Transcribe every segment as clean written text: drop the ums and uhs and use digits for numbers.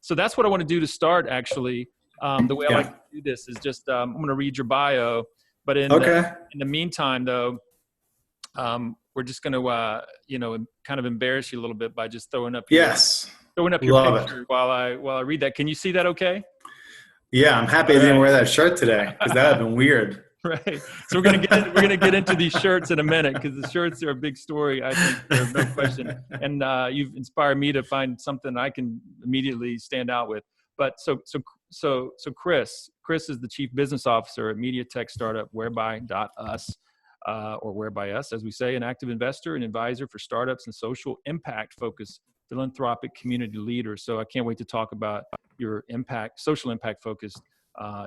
So that's what I want to do to start, actually. The way I like to do this is just, I'm going to read your bio, but in the meantime, though, we're just going to, kind of embarrass you a little bit by just throwing up your picture while I read that. Can you see that okay? Yeah, I'm happy I didn't wear that shirt today because that would have been weird. Right. So we're gonna get into these shirts in a minute because the shirts are a big story, I think, there's no question. And you've inspired me to find something I can immediately stand out with. But so Chris is the Chief Business Officer at media tech startup Whereby.us, or Whereby Us, as we say, an active investor and advisor for startups and social impact focused philanthropic community leaders. So I can't wait to talk about your social impact focused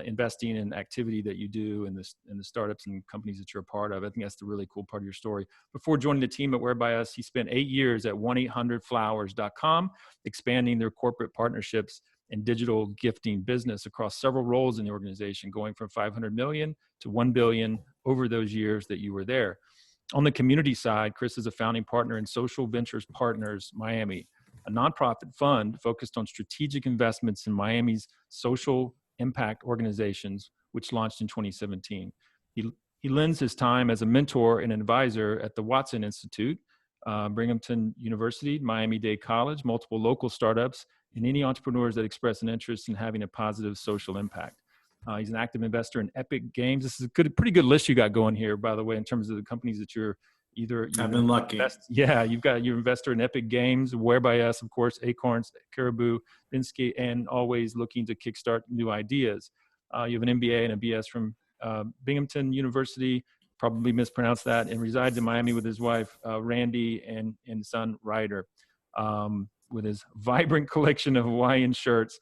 investing and activity that you do in the startups and companies that you're a part of. I think that's the really cool part of your story. Before joining the team at Whereby Us, he spent 8 years at 1-800-Flowers.com, expanding their corporate partnerships and digital gifting business across several roles in the organization, going from 500 million to 1 billion over those years that you were there. On the community side, Chris is a founding partner in Social Ventures Partners Miami, a nonprofit fund focused on strategic investments in Miami's social impact organizations, which launched in 2017. He lends his time as a mentor and advisor at the Watson Institute, Binghamton University, Miami-Dade College, multiple local startups, and any entrepreneurs that express an interest in having a positive social impact. He's an active investor in Epic Games. This is a pretty good list you got going here, by the way, in terms of the companies that you're I've been lucky. You've got your investor in Epic Games, Whereby Us, of course, Acorns, Caribu, Binske, and always looking to kickstart new ideas. You have an MBA and a BS from Binghamton University, probably mispronounced that, and resides in Miami with his wife, Randy, and son, Ryder, with his vibrant collection of Hawaiian shirts,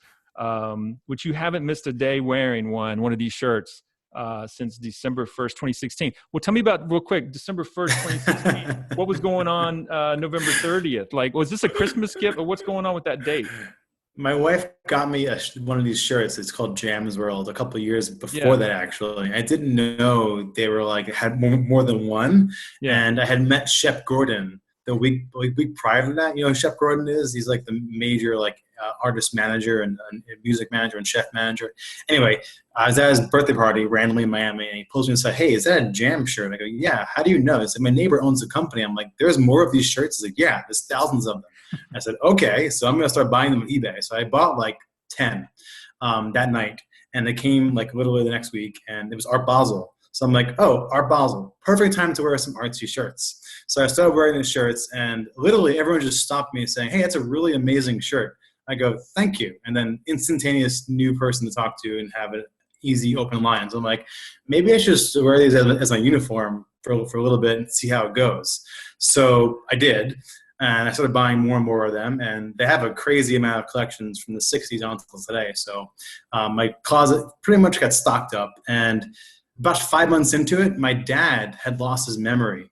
which you haven't missed a day wearing one of these shirts since December 1st, 2016. Well, tell me about, real quick, December 1st, 2016, what was going on November 30th? Like, was this a Christmas gift, or what's going on with that date? My wife got me one of these shirts. It's called Jams World a couple of years before that, actually. I didn't know they were had more than one. Yeah. And I had met Shep Gordon the week prior to that. You know who Shep Gordon is? He's like the major artist manager and music manager and chef manager. Anyway, I was at his birthday party randomly in Miami, and he pulls me and said, "Hey, is that a Jam shirt?" I go, "Yeah." "How do you know?" He said, "My neighbor owns a company." I'm like, "There's more of these shirts?" He's like, "Yeah, there's thousands of them." I said, "Okay, so I'm going to start buying them on eBay." So I bought 10 that night, and they came literally the next week, and it was Art Basel. So I'm like, "Oh, Art Basel, perfect time to wear some artsy shirts." So I started wearing these shirts, and literally everyone just stopped me saying, "Hey, that's a really amazing shirt." I go, "Thank you." And then instantaneous new person to talk to and have an easy open line. So I'm like, maybe I should just wear these as my uniform for a little bit and see how it goes. So I did. And I started buying more and more of them. And they have a crazy amount of collections from the 60s on until today. So my closet pretty much got stocked up. And about 5 months into it, my dad had lost his memory.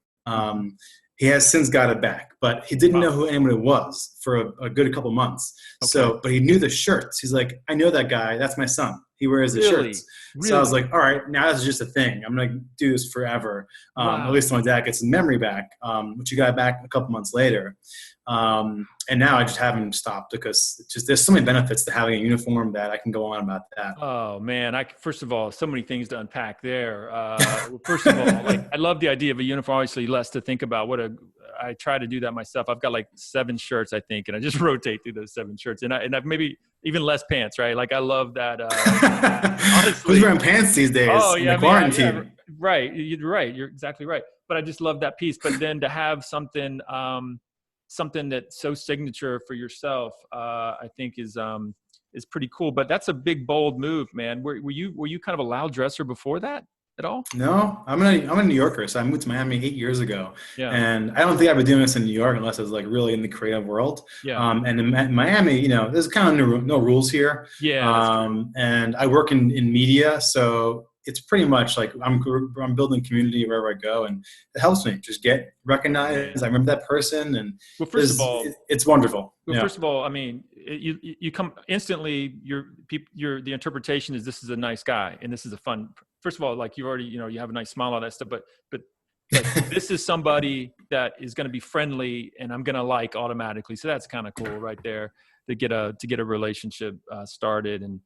He has since got it back, but he didn't know who anyone was for a good couple months. Okay. So, but he knew the shirts. He's like, "I know that guy. That's my son. He wears the shirts." Really? So I was like, "All right, now this is just a thing. I'm going to do this forever." At least my dad gets his memory back, which he got back a couple months later. And now I just haven't stopped because there's so many benefits to having a uniform that I can go on about that. Oh man, first of all, so many things to unpack there. First of all, I love the idea of a uniform. Obviously, less to think about. I try to do that myself. I've got 7 shirts, I think, and I just rotate through those 7 shirts, and I've maybe even less pants, right? I love that. Honestly, who's wearing pants these days? Oh yeah, quarantine. Yeah, right. You're right. You're exactly right. But I just love that piece. But then to have something that's so signature for yourself, I think is pretty cool. But that's a big, bold move, man. Were you kind of a loud dresser before that at all? No, I'm a New Yorker, so I moved to Miami 8 years ago. Yeah. And I don't think I've been doing this in New York unless I was really in the creative world. Yeah. And in Miami, there's kind of no rules here. Yeah. And I work in media, so it's pretty much I'm building community wherever I go, and it helps me just get recognized. I remember that person, and first of all, it's wonderful. First of all, I mean, you come instantly. The interpretation is this is a nice guy, and this is a fun. First of all, you already, you have a nice smile, all that stuff, but this is somebody that is going to be friendly, and I'm going to like automatically. So that's kind of cool, right there. get a relationship started. And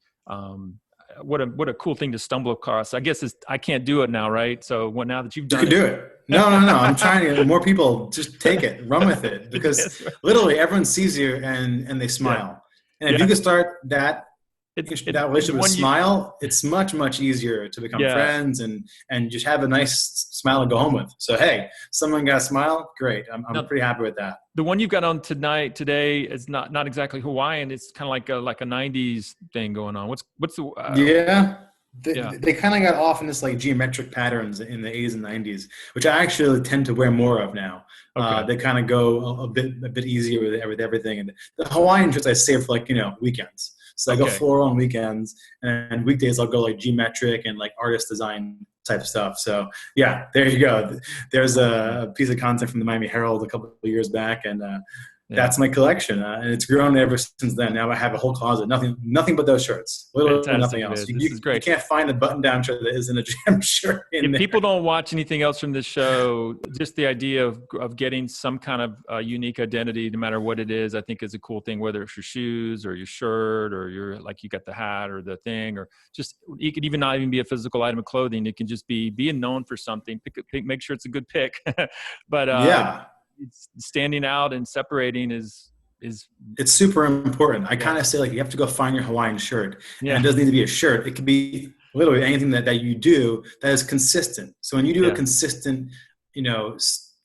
what a cool thing to stumble across. I guess I can't do it now, right? So now that you've done you can do it. No. I'm trying to get more people. Just take it, run with it, because literally everyone sees you and they smile. And if you can start that relationship with a smile, it's much easier to become friends and just have a nice smile to go home with. So hey, someone got a smile, great. I'm pretty happy with that. The one you've got on today is not exactly Hawaiian. It's kind of like a 90s thing going on. What's the They kind of got off in this like geometric patterns in the 80s and 90s, which I actually tend to wear more of now. Okay. They kind of go a bit easier with everything. And the Hawaiian shirts I save for weekends. So I go floral on weekends, and weekdays I'll go like geometric and like artist design type stuff. So yeah, there you go. There's a piece of content from the Miami Herald a couple of years back, and that's my collection, and it's grown ever since then. Now I have a whole closet, nothing but those shirts. Literally nothing else. This is great. You can't find a button-down shirt that isn't a Jam shirt. If people don't watch anything else from this show, just the idea of getting some kind of unique identity, no matter what it is, I think is a cool thing. Whether it's your shoes or your shirt or you got the hat or the thing, or just it could even not even be a physical item of clothing. It can just be being known for something. Make sure it's a good pick. But it's standing out and separating is it's super important. I kind of say you have to go find your Hawaiian shirt. And it doesn't need to be a shirt. It could be literally anything that you do that is consistent. So when you do a consistent,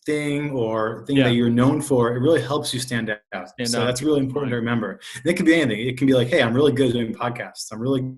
thing or thing that you're known for, it really helps you stand out. That's really important to remember. And it can be anything. It can be like, hey, I'm really good at doing podcasts. I'm really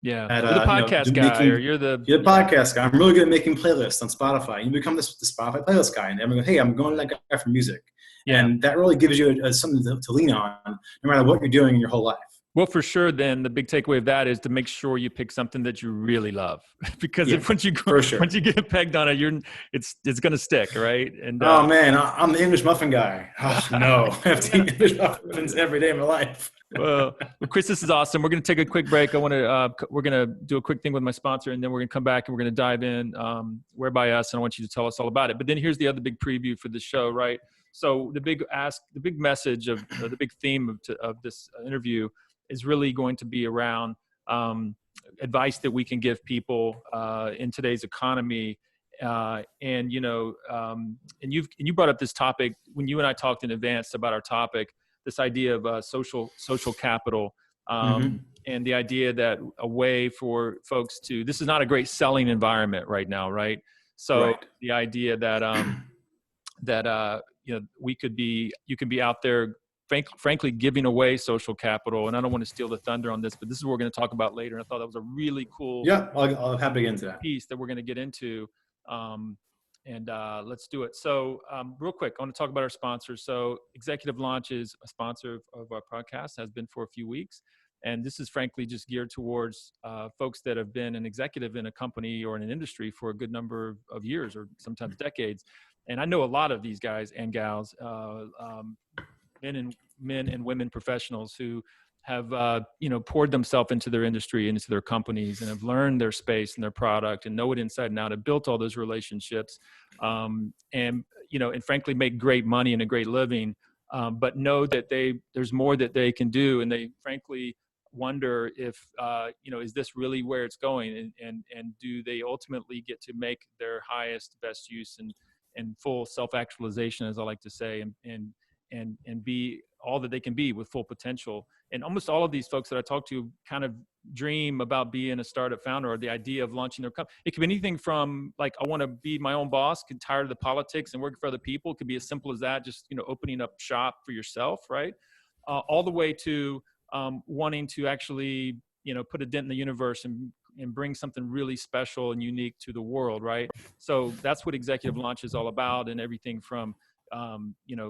you're the podcast guy, or you're the podcast guy. I'm really good at making playlists on Spotify. You become the Spotify playlist guy, and everyone goes, hey, I'm going to that guy for music. And that really gives you something to lean on, no matter what you're doing in your whole life. Well, for sure, then the big takeaway of that is to make sure you pick something that you really love, because once you get pegged on it, it's going to stick, right? And oh man, I'm the English muffin guy. Oh no, I have to eat English muffins every day of my life. Well, Chris, this is awesome. We're going to take a quick break. We're going to do a quick thing with my sponsor, and then we're going to come back and we're going to dive in Where by Us, and I want you to tell us all about it. But then here's the other big preview for the show, right? So the big message of the big theme of this interview is really going to be around advice that we can give people in today's economy. And you brought up this topic when you and I talked in advance about our topic, this idea of social capital, and the idea that a way for folks this is not a great selling environment right now, right? So the idea that you could be out there, frankly, giving away social capital. And I don't want to steal the thunder on this, but this is what we're going to talk about later. And I thought that was a really cool I'll happy to get into that piece that we're going to get into. Let's do it. So real quick, I want to talk about our sponsors. So Executive Launch is a sponsor of our podcast, has been for a few weeks. And this is frankly just geared towards folks that have been an executive in a company or in an industry for a good number of years or sometimes decades. And I know a lot of these guys and gals, men and women professionals who have poured themselves into their industry, into their companies, and have learned their space and their product and know it inside and out, have built all those relationships, and frankly make great money and a great living, but know that there's more that they can do, and they frankly wonder if is this really where it's going, and do they ultimately get to make their highest, best use and full self-actualization, as I like to say, and be all that they can be with full potential. And almost all of these folks that I talk to kind of dream about being a startup founder, or the idea of launching their company. It could be anything from I want to be my own boss, get tired of the politics and working for other people. It could be as simple as that, just opening up shop for yourself, right? All the way to wanting to actually put a dent in the universe and bring something really special and unique to the world, right? So that's what Executive Launch is all about, and everything from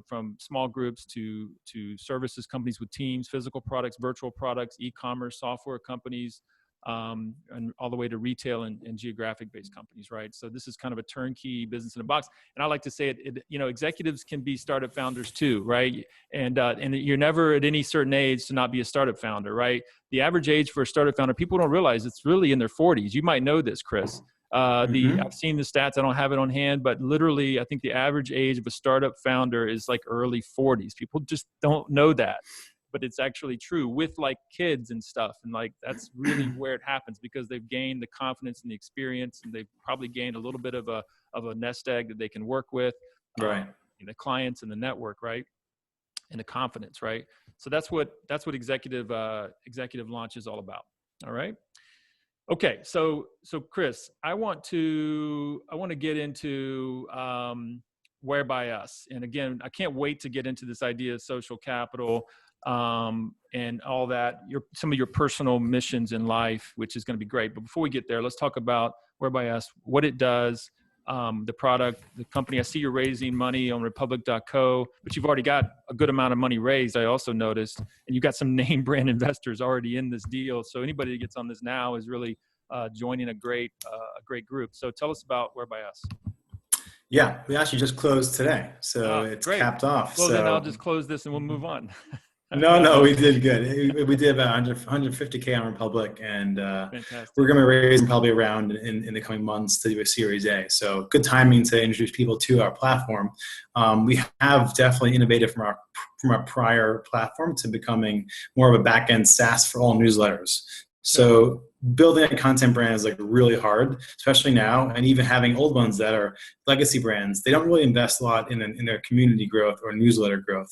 from small groups to services companies with teams, physical products, virtual products, e-commerce, software companies, and all the way to retail and geographic-based companies, right? So this is kind of a turnkey business in a box. And I like to say executives can be startup founders too, right? And you're never at any certain age to not be a startup founder, right? The average age for a startup founder, people don't realize it's really in their 40s. You might know this, Chris. I've seen the stats. I don't have it on hand, but literally, I think the average age of a startup founder is like early 40s. People just don't know that. but it's actually true with like kids and stuff. And like, that's really where it happens, because they've gained the confidence and the experience, and they've probably gained a little bit of a nest egg that they can work with, Right. the clients and the network, right? And the confidence, right? So that's what executive launch is all about. All right. Okay. So Chris, I want to get into Where by Us. And again, I can't wait to get into this idea of social capital and all that, some of your personal missions in life, which is going to be great. But before we get there, let's talk about Where by Us, what it does, the product, the company. I see you're raising money on republic.co, but you've already got a good amount of money raised, I also noticed, and you've got some name brand investors already in this deal. So anybody that gets on this now is really joining a great group. So tell us about Where by Us. Yeah, we actually just closed today, so it's great. Capped off. Well, then I'll just close this and we'll move on. No, we did good. We did about 150K on Republic, and we're going to raise probably around in the coming months to do a Series A. So good timing to introduce people to our platform. We have definitely innovated from our prior platform to becoming more of a back-end SaaS for all newsletters. So building a content brand is like really hard, especially now, and even having old ones that are legacy brands, they don't really invest a lot in their community growth or newsletter growth.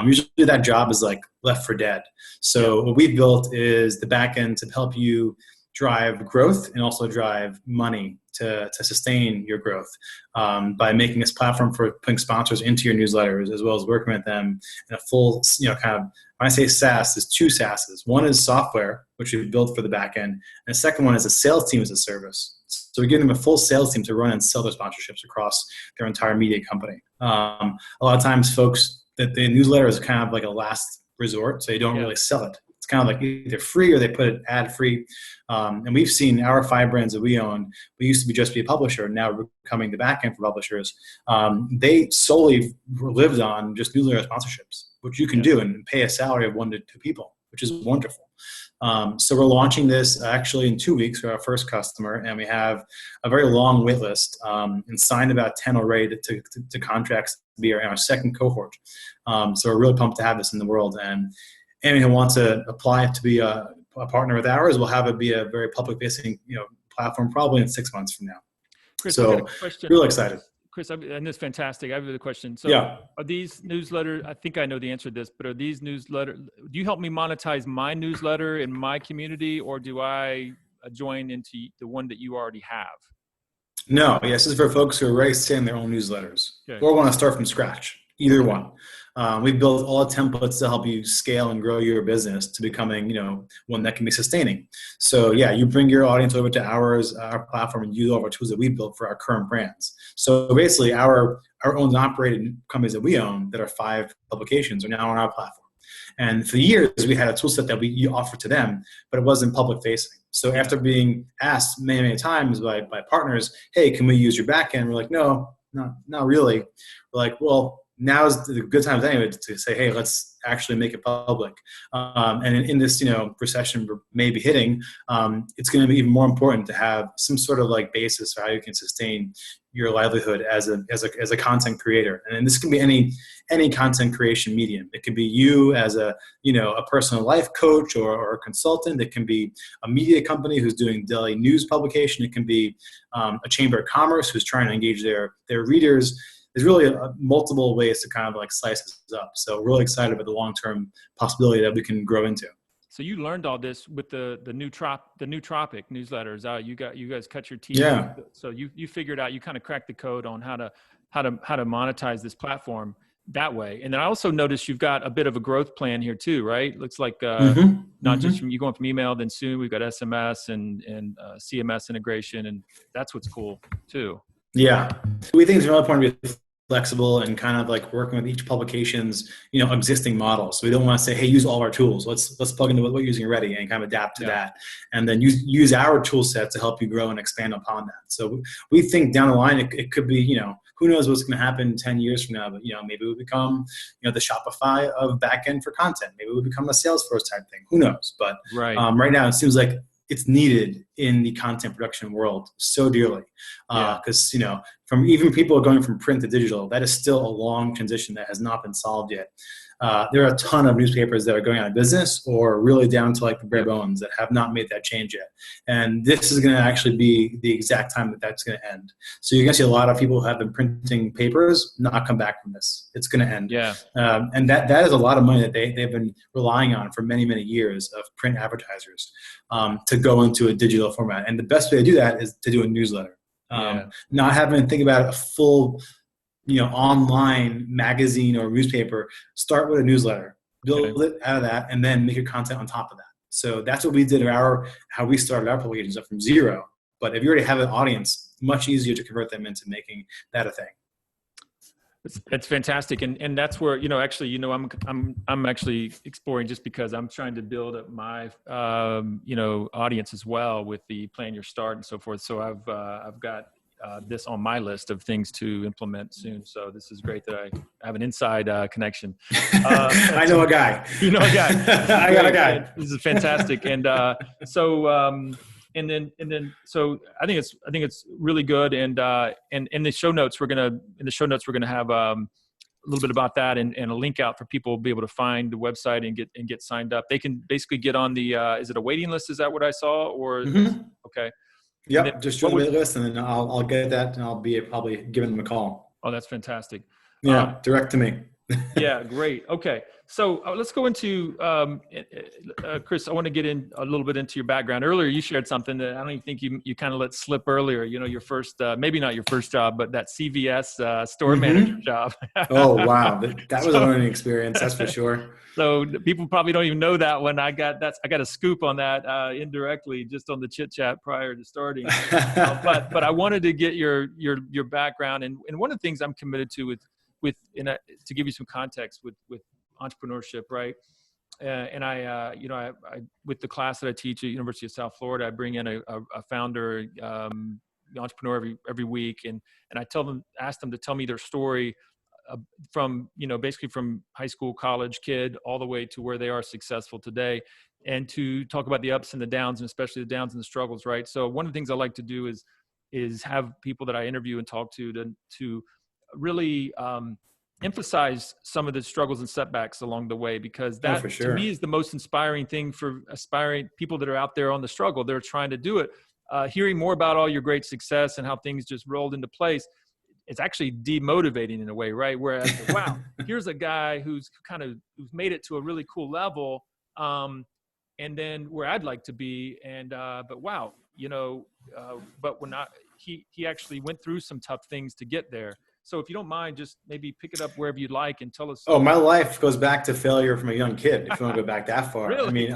Usually that job is like left for dead. So what we've built is the back end to help you drive growth and also drive money to sustain your growth by making this platform for putting sponsors into your newsletters, as well as working with them in a full, kind of, when I say SaaS, there's two SaaSes. One is software, which we built for the back end, and the second one is a sales team as a service. So we give them a full sales team to run and sell their sponsorships across their entire media company. A lot of times folks, that the newsletter is kind of like a last resort, so you don't really sell it. It's kind of like either free or they put it ad free. And we've seen our 5 brands that we own, we used to be just be a publisher, now we're becoming the back end for publishers. They solely lived on just newsletter sponsorships, which you can do and pay a salary of 1 to 2 people, which is wonderful. So we're launching this actually in 2 weeks for our first customer, and we have a very long wait list and signed about 10 already to contracts to be our second cohort. So we're really pumped to have this in the world. And anyone who wants to apply to be a partner with ours, will have it be a very public-facing platform probably in 6 months from now. Chris, so really excited. Chris, and it's fantastic. I have a question. So are these newsletters, I think I know the answer to this, but are these newsletters, do you help me monetize my newsletter in my community, or do I join into the one that you already have? No, this is for folks who are already setting their own newsletters or want to start from scratch, either one. We've built all the templates to help you scale and grow your business to becoming, one that can be sustaining. So you bring your audience over to our platform, and use all of our tools that we built for our current brands. So basically our owned and operated companies that we own that are 5 publications are now on our platform. And for years we had a tool set that we offered to them, but it wasn't public facing. So after being asked many, many times by partners, hey, can we use your back end? We're like, no, not really. We're like, well, now is the good time anyway to say, hey, let's actually make it public. And in this, recession maybe hitting, it's going to be even more important to have some sort of like basis for how you can sustain your livelihood as a content creator. And this can be any content creation medium. It could be you as a personal life coach or a consultant. It can be a media company who's doing daily news publication. It can be a chamber of commerce who's trying to engage their readers. There's really multiple ways to kind of like slice this up. So we're really excited about the long-term possibility that we can grow into. So you learned all this with the nootropic newsletters. You guys cut your teeth. Yeah. So you figured out, you kind of cracked the code on how to monetize this platform that way. And then I also noticed you've got a bit of a growth plan here too, right? Looks like not just from you going from email, then soon we've got SMS and CMS integration, and that's what's cool too. Yeah, we think it's really important to be flexible and kind of like working with each publication's existing model. So we don't want to say, hey, use all of our tools. Let's plug into what you're using already and kind of adapt to that, and then use our tool set to help you grow and expand upon that. So we think down the line it could be who knows what's going to happen 10 years from now, but maybe we become the Shopify of backend for content. Maybe we become a Salesforce type thing. Who knows? But right now it seems like it's needed in the content production world so dearly, because from even people going from print to digital, that is still a long transition that has not been solved yet. there are a ton of newspapers that are going out of business or really down to like the bare bones that have not made that change yet. And this is going to actually be the exact time that that's going to end. So you're going to see a lot of people who have been printing papers not come back from this. It's going to end. Yeah. And that is a lot of money that they've been relying on for many, many years of print advertisers to go into a digital format. And the best way to do that is to do a newsletter. Not having to think about a full, online magazine or newspaper. Start with a newsletter, build it out of that, and then make your content on top of that. So that's what we did how we started our publications up from zero. But if you already have an audience, much easier to convert them into making that a thing. It's fantastic, and that's where I'm actually exploring, just because I'm trying to build up my audience as well with the plan your start and so forth. So I've got this on my list of things to implement soon. So this is great that I have an inside connection. I know a guy. You know a guy. I got a guy. This is fantastic, and And then, so I think it's really good. And in the show notes, we're gonna have a little bit about that and a link out for people to be able to find the website and get signed up. They can basically get on the, is it a waiting list? Is that what I saw? Or, okay. Yep. Just join the waiting list, and then I'll get that, and I'll be probably giving them a call. Oh, that's fantastic. Yeah. Direct to me. Yeah, great. Okay. So let's go into, Chris, I want to get in a little bit into your background. Earlier, you shared something that I don't even think you kind of let slip earlier. Your first, maybe not your first job, but that CVS store manager job. Oh, wow. That was a learning experience. That's for sure. So people probably don't even know that one. I got a scoop on that indirectly, just on the chit chat prior to starting. But I wanted to get your background. And one of the things I'm committed to to give you some context with entrepreneurship, right? And I with the class that I teach at University of South Florida, I bring in a founder, entrepreneur every week, and I ask them to tell me their story from basically from high school, college kid, all the way to where they are successful today, and to talk about the ups and the downs, and especially the downs and the struggles, right? So one of the things I like to do is have people that I interview and talk to really emphasize some of the struggles and setbacks along the way, because that to me is the most inspiring thing for aspiring people that are out there on the struggle. They're trying to do it. Hearing more about all your great success and how things just rolled into place, it's actually demotivating in a way, right? Whereas, wow, here's a guy who's made it to a really cool level, and then where I'd like to be, and but wow, but we're not. He actually went through some tough things to get there. So if you don't mind, just maybe pick it up wherever you'd like and tell us. Oh, my life goes back to failure from a young kid, if you want to go back that far. Really? I mean,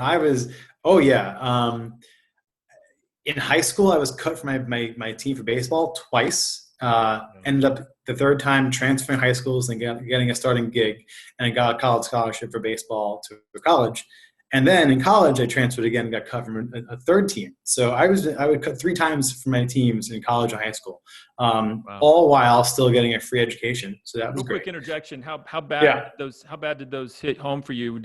in high school, I was cut from my team for baseball twice. Ended up the third time transferring high schools and getting a starting gig, and I got a college scholarship for baseball to college. And then in college, I transferred again and got cut from a third team. So I would cut 3 times from my teams in college and high school, all while still getting a free education. So that was great. Quick interjection: How bad did those hit home for you?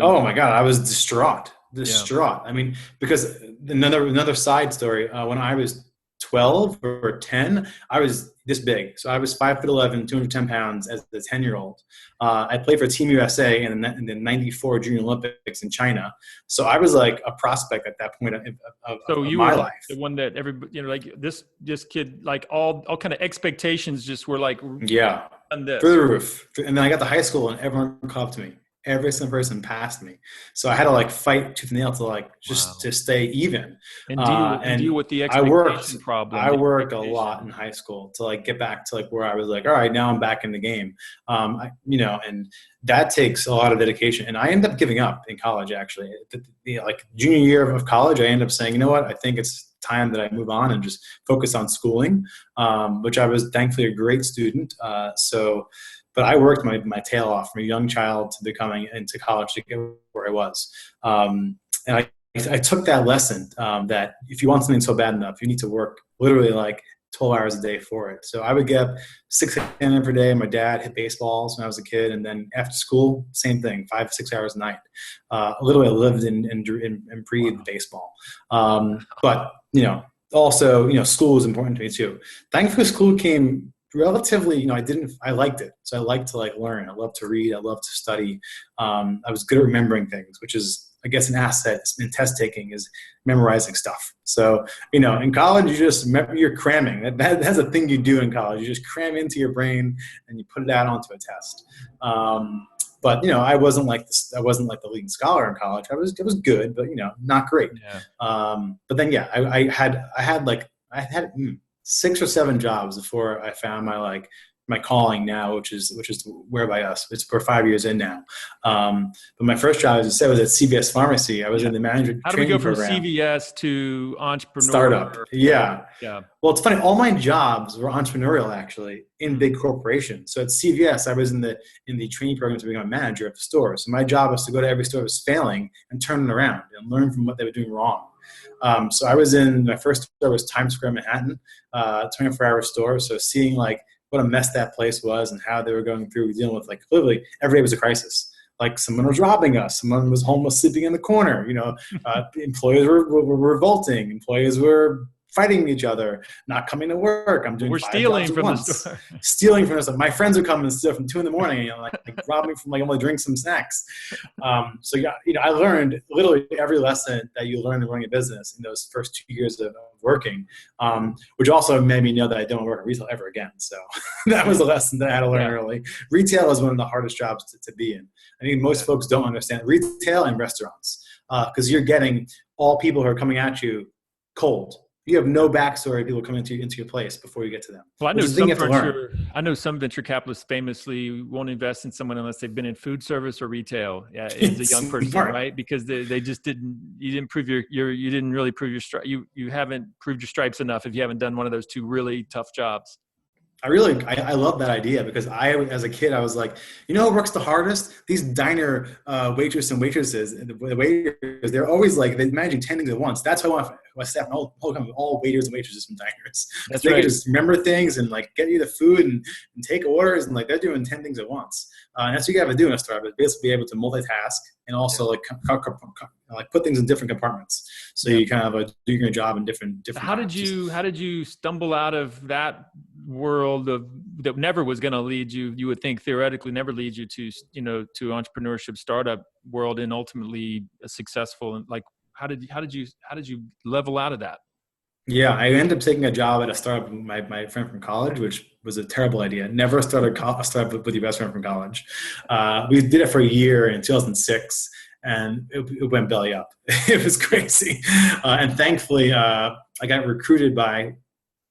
Oh my God, I was distraught. Yeah. I mean, because another side story. When I was 12 or 10, I was this big. So I was 5'11", 210 pounds as a 10-year-old. I played for Team USA in the 94 Junior Olympics in China. So I was like a prospect at that point of my life. The one that everybody, like this kid, like all kind of expectations just were like, through the roof. And then I got to high school and everyone came up to me. Every single person passed me. So I had to fight tooth and nail to to stay even. And deal with the expectation problem. I worked a lot in high school to get back to where I was all right, now I'm back in the game. And that takes a lot of dedication. And I ended up giving up in college, actually. Junior year of college, I ended up saying, you know what, I think it's time that I move on and just focus on schooling, which I was thankfully a great student. But I worked my tail off from a young child to becoming into college to get where I was. And I took that lesson that if you want something so bad enough, you need to work literally 12 hours a day for it. So I would get up 6 a.m. every day. My dad hit baseballs when I was a kid. And then after school, same thing, 5-6 hours a night. Literally I lived and breathed baseball. But, also, school was important to me too. Thankfully, school came relatively, I liked it. So I liked to like learn. I love to read. I love to study. I was good at remembering things, which is, I guess, an asset in test taking is memorizing stuff. So, in college, you're cramming. That's a thing you do in college. You just cram into your brain and you put it out onto a test. But I wasn't like this. I wasn't like the leading scholar in college. It was good, but not great. Yeah. But then I had 6 or 7 jobs before I found my calling now, which is Where by Us. We're 5 years in now. But my first job, as I said, was at CVS Pharmacy. I was in the manager How do we training go from program. CVS to entrepreneur? Startup. Yeah. Yeah. Well, it's funny. All my jobs were entrepreneurial, actually, in big corporations. So at CVS, I was in the training program to become a manager at the store. So my job was to go to every store that was failing and turn it around and learn from what they were doing wrong. So I was my first store was Times Square, Manhattan, 24-hour store. So seeing like what a mess that place was and how they were going through dealing with like literally every day was a crisis. Like someone was robbing us, someone was homeless sleeping in the corner. Employees were revolting, employees were fighting each other, not coming to work. I'm doing We're 5 stealing jobs from at the once. store. Stealing from us. My friends would come and steal from 2 a.m. like rob me from like only drink some snacks. So I learned literally every lesson that you learn in running a business in those first 2 years of working, which also made me know that I don't work in retail ever again. So that was a lesson that I had to learn early. Retail is one of the hardest jobs to be in. I think most folks don't understand retail and restaurants because you're getting all people who are coming at you cold. You have no backstory of people coming into your place before you get to them. Well, I know some venture capitalists famously won't invest in someone unless they've been in food service or retail as a young person, right? Because they just you didn't prove you didn't really prove your stripes. You haven't proved your stripes enough if you haven't done one of those 2 really tough jobs. I love that idea because as a kid, I was like, who works the hardest? These diner waitresses and waitresses, the waiters, they're always like, they're managing 10 things at once. That's why I want my staff, all waiters and waitresses from diners. That's they right. can just remember things and like get you the food and take orders and like they're doing 10 things at once. And that's what you got to do in a startup is basically be able to multitask and also like put things in different compartments. So you kind of do your job in different. How did you stumble out of that world that never was going to lead you would think theoretically never lead you to entrepreneurship startup world and ultimately a successful, and like how did you level out of that? Yeah, I ended up taking a job at a startup with my friend from college, which was a terrible idea. Never start a startup with your best friend from college. We did it for a year in 2006 and it went belly up. It was crazy. And thankfully I got recruited by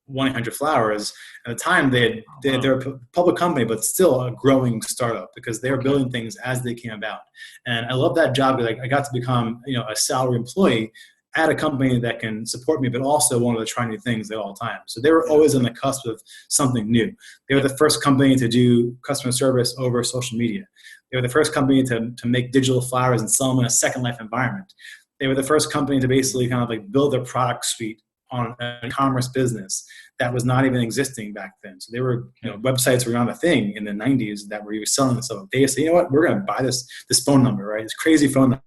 1-800-Flowers. At the time, they're a public company, but still a growing startup because they were building things as they came about. And I love that job because I got to become a salary employee at a company that can support me, but also wanted to try new things at all times. So they were always on the cusp of something new. They were the first company to do customer service over social media. They were the first company to make digital flowers and sell them in a Second Life environment. They were the first company to basically kind of like build a product suite on an e-commerce business that was not even existing back then. So they were, websites were not a thing in the 90s that were selling this stuff. They said, we're going to buy this phone number, right? This crazy phone number.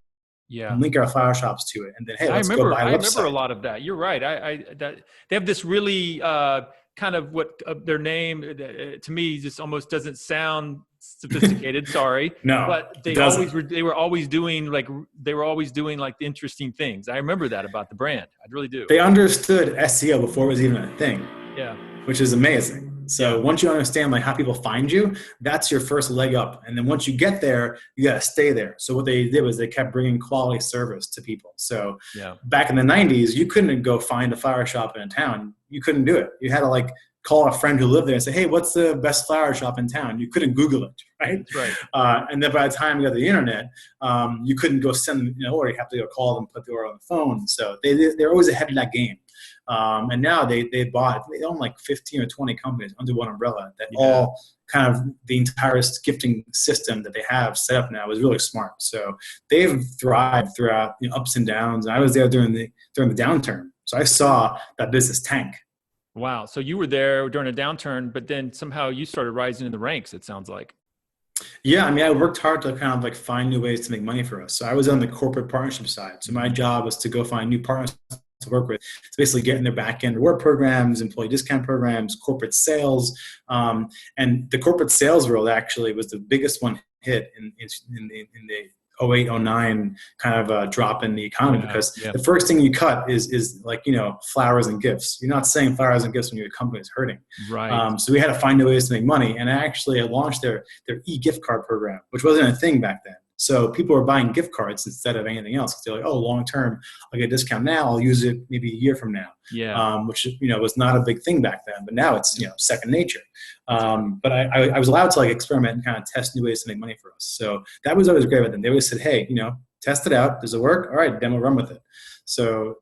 Yeah. And link our flower shops to it. And then, hey, let's go buy a website. I remember a lot of that. You're right. They have this really kind of their name to me just almost doesn't sound sophisticated. Sorry. No, but they were always doing like interesting things. I remember that about the brand. I really do. They understood SEO before it was even a thing. Yeah. Which is amazing. So once you understand like how people find you, that's your first leg up. And then once you get there, you got to stay there. So what they did was they kept bringing quality service to people. So back in the 90s, you couldn't go find a flower shop in a town. You couldn't do it. You had to like call a friend who lived there and say, hey, what's the best flower shop in town? You couldn't Google it, right? That's right. And then by the time you got the internet, you couldn't go send an order. You have to go call them, put the order on the phone. So they're always ahead of that game. And now they own like 15 or 20 companies under one umbrella that all kind of the entire gifting system that they have set up now is really smart. So they've thrived throughout ups and downs. And I was there during the downturn. So I saw that business tank. Wow. So you were there during a downturn, but then somehow you started rising in the ranks, it sounds like. Yeah, I mean, I worked hard to kind of like find new ways to make money for us. So I was on the corporate partnership side. So my job was to go find new partners to work with. It's basically getting their back-end reward programs, employee discount programs, corporate sales. And the corporate sales world actually was the biggest one hit in the 08, 09 kind of drop in the economy, because the first thing you cut is like, flowers and gifts. You're not saying flowers and gifts when your company is hurting. Right. So we had to find new ways to make money. And actually I launched their e-gift card program, which wasn't a thing back then. So people were buying gift cards instead of anything else. They're like, oh, long term, I'll get a discount now. I'll use it maybe a year from now. Which was not a big thing back then. But now it's second nature. But I was allowed to like experiment and kind of test new ways to make money for us. So that was always great with them. They always said, hey, test it out. Does it work? All right, then we'll run with it. So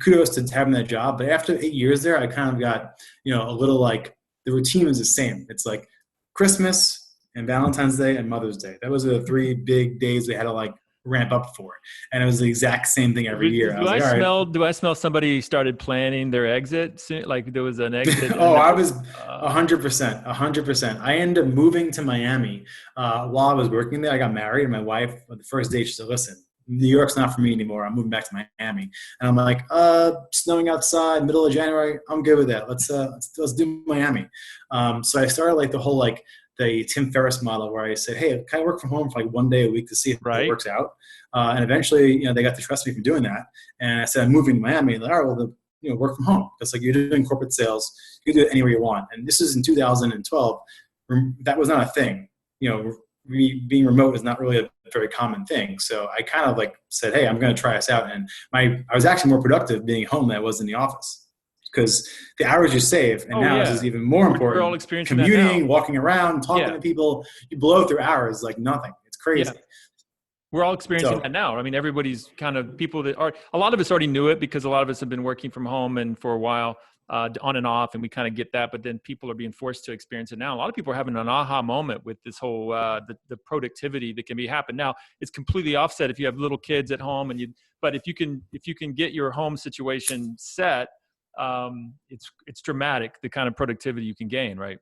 kudos to having that job. But after 8 years there, I kind of got a little like the routine was the same. It's like Christmas and Valentine's Day and Mother's Day. That was the 3 big days we had to like ramp up for. And it was the exact same thing every year. Do I smell somebody started planning their exit soon? Like there was an exit? I was 100%. I ended up moving to Miami while I was working there. I got married, and my wife, the first day, she said, listen, New York's not for me anymore. I'm moving back to Miami. And I'm like, snowing outside, middle of January. I'm good with that. Let's do Miami. So I started like the whole like the Tim Ferriss model, where I said, hey, can I work from home for like 1 day a week to see if it works out? And eventually, they got to trust me for doing that. And I said, I'm moving to Miami. Like, all right, well, work from home. It's like you're doing corporate sales. You can do it anywhere you want. And this is in 2012. That was not a thing. Being remote is not really a very common thing. So I kind of like said, hey, I'm going to try this out. And I was actually more productive being home than I was in the office, because the hours you save, and this is even more important. We're all experiencing commuting, walking around, talking to people, you blow through hours like nothing. It's crazy. Yeah. We're all experiencing that now. I mean, everybody's kind of people that are, a lot of us already knew it because a lot of us have been working from home and for a while on and off, and we kind of get that, but then people are being forced to experience it now. A lot of people are having an aha moment with this whole, the productivity that can be happen. Now it's completely offset if you have little kids at home but if you can get your home situation set, it's dramatic, the kind of productivity you can gain, right?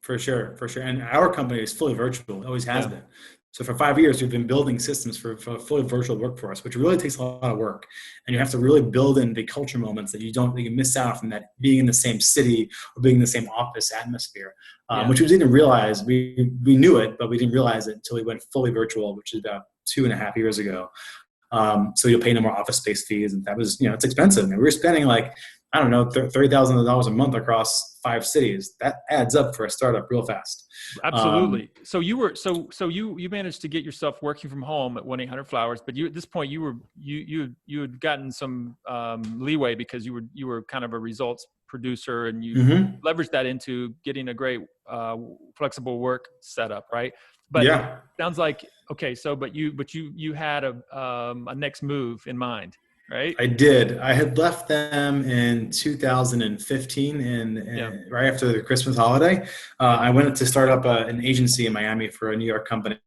For sure. And our company is fully virtual. It always has been. So for 5 years, we've been building systems for a fully virtual workforce, which really takes a lot of work. And you have to really build in the culture moments that you miss out from, that being in the same city or being in the same office atmosphere, which we didn't realize. We knew it, but we didn't realize it until we went fully virtual, which is about 2.5 years ago. So you'll pay no more office space fees. And that was, it's expensive. And we were spending like, I don't know, $30,000 a month across 5 cities. That adds up for a startup real fast. Absolutely. So you managed to get yourself working from home at 1-800-Flowers, but at this point you had gotten some leeway because you were kind of a results producer, and you leveraged that into getting a great flexible work setup, right? But sounds like okay. So but you had a next move in mind. Right? I did. I had left them in 2015, and right after the Christmas holiday, I went to start up an agency in Miami for a New York company,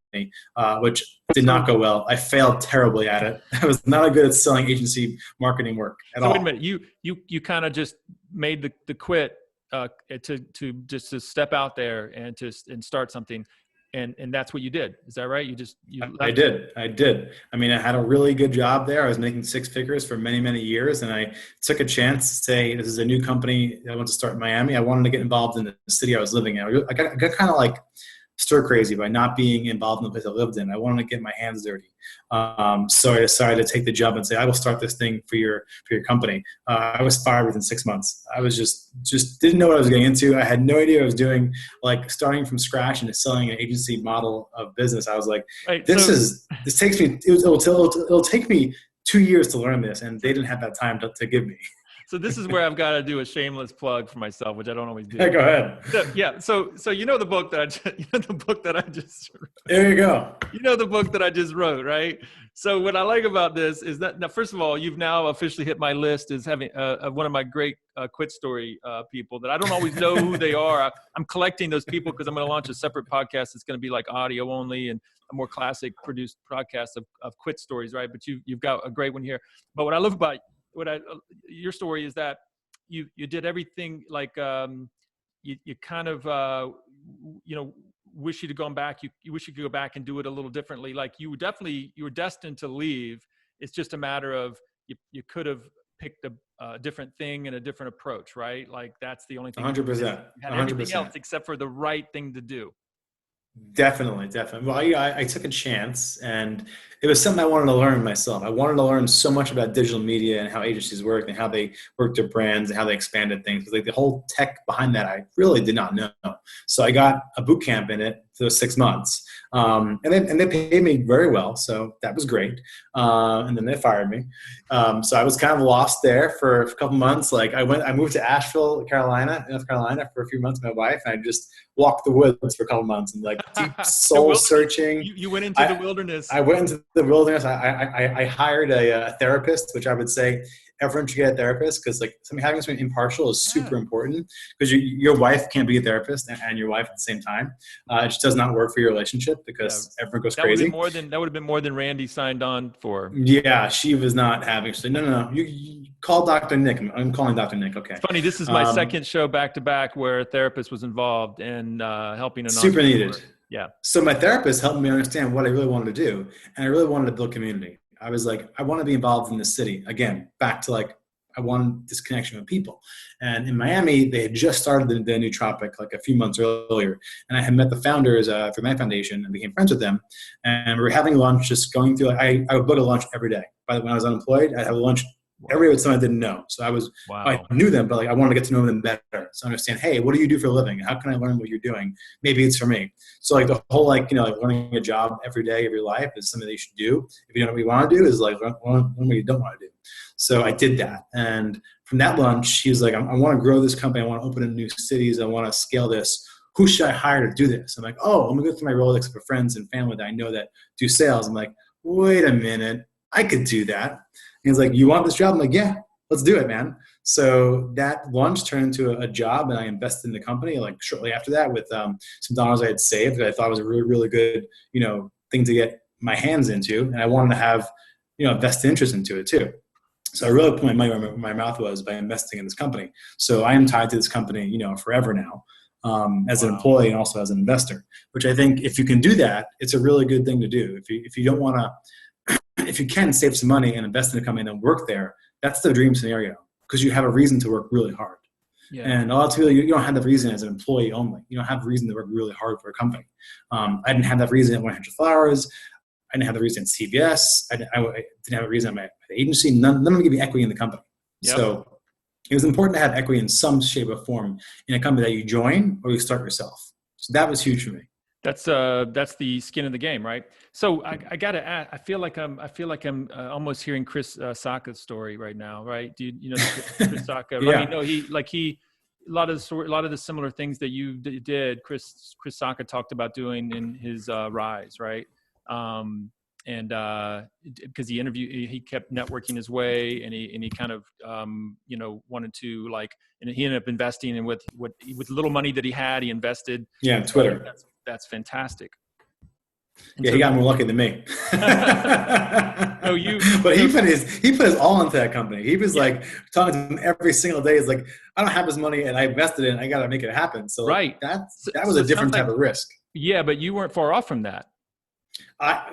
which did not go well. I failed terribly at it. I was not good at selling agency marketing work at all. Wait a minute, you kind of just made the quit to step out there and start something. And that's what you did. Is that right? I did. I mean, I had a really good job there. I was making 6 figures for many, many years. And I took a chance to say, this is a new company I want to start in Miami. I wanted to get involved in the city I was living in. I got kind of like stir crazy by not being involved in the place I lived in. I wanted to get my hands dirty. So I decided to take the job and say, I will start this thing for your company. I was fired within 6 months. I was just didn't know what I was getting into. I had no idea what I was doing, like starting from scratch and selling an agency model of business. I was like, it'll take me 2 years to learn this. And they didn't have that time to give me. So this is where I've got to do a shameless plug for myself, which I don't always do. Hey, go ahead. So the book that I just wrote. There you go. The book that I just wrote, right? So what I like about this is that now, first of all, you've now officially hit my list as having one of my great quit story people that I don't always know who they are. I'm collecting those people because I'm going to launch a separate podcast that's going to be like audio only and a more classic produced podcast of quit stories, right? But you've got a great one here. But what I love about your story is that you did everything like you kind of wish you'd have gone back. You wish you could go back and do it a little differently. Like you were destined to leave. It's just a matter of you could have picked a different thing and a different approach, right? Like that's the only thing. 100%. You had everything else except for the right thing to do. Definitely. Well, I took a chance, and it was something I wanted to learn myself. I wanted to learn so much about digital media and how agencies work and how they work their brands and how they expanded things. Like the whole tech behind that, I really did not know. So I got a boot camp in it for 6 months, and they paid me very well, so that was great. And then they fired me, so I was kind of lost there for a couple months. Like I moved to Asheville, North Carolina, for a few months with my wife, and I just walked the woods for a couple months and like deep soul searching. You went into the wilderness. I went into the wilderness. I hired a therapist, which I would say everyone should get a therapist, because like having something impartial is super important, because your wife can't be a therapist and your wife at the same time. It just does not work for your relationship, because everyone goes crazy. That would have been more than Randy signed on for. Yeah, she was not having. She said, no. You call Dr. Nick. I'm calling Dr. Nick. Okay. It's funny. This is my second show back to back where a therapist was involved and helping. Super needed. Yeah. So my therapist helped me understand what I really wanted to do, and I really wanted to build community. I was like, I want to be involved in the city again. Back to like, I wanted this connection with people. And in Miami, they had just started the new Tropic like a few months earlier. And I had met the founders for my foundation and became friends with them. And we were having lunch, just going through, I would book a lunch every day. By the way, when I was unemployed, I'd have a lunch every day with someone I didn't know. So I knew them, but like I wanted to get to know them better. So understand, hey, what do you do for a living? How can I learn what you're doing? Maybe it's for me. So like the whole, like, like learning a job every day of your life is something that you should do. If you don't know what you want to do, is like learn what you don't want to do. So I did that. And from that lunch, he was like, I want to grow this company. I want to open in new cities. I want to scale this. Who should I hire to do this? I'm like, oh, I'm going to go through my Rolodex of friends and family that I know that do sales. I'm like, wait a minute, I could do that. And he's like, you want this job? I'm like, yeah, let's do it, man. So that lunch turned into a job, and I invested in the company like shortly after that with some dollars I had saved that I thought was a really, really good, thing to get my hands into. And I wanted to have, vested interest into it too. So I really put my money where my mouth was by investing in this company. So I am tied to this company, forever now, as an employee and also as an investor, which I think if you can do that, it's a really good thing to do. If you don't want to, if you can save some money and invest in a company and then work there, that's the dream scenario, because you have a reason to work really hard. Yeah. And a lot of people, you don't have the reason as an employee only. You don't have a reason to work really hard for a company. I didn't have that reason at 100 Flowers. I didn't have the reason at CVS. I didn't have a reason at my agency. None of them give me equity in the company. Yep. So it was important to have equity in some shape or form in a company that you join or you start yourself. So that was huge for me. That's the skin of the game, right? So I gotta add, I feel like I'm almost hearing Chris Sacca's story right now, right? Do you know Chris Sacca? Yeah. I mean, no, a lot of the similar things that you did. Chris Sacca talked about doing in his Rise, right? And because he kept networking his way, and he kind of wanted to, like, and he ended up investing in with little money that he had, he invested. Yeah, on Twitter. That's fantastic. And he got more lucky than me. But he put his all into that company. He was like talking to him every single day. He's like, I don't have this money, and I invested in it. I got to make it happen. So right, that was a different type of risk. Yeah, but you weren't far off from that.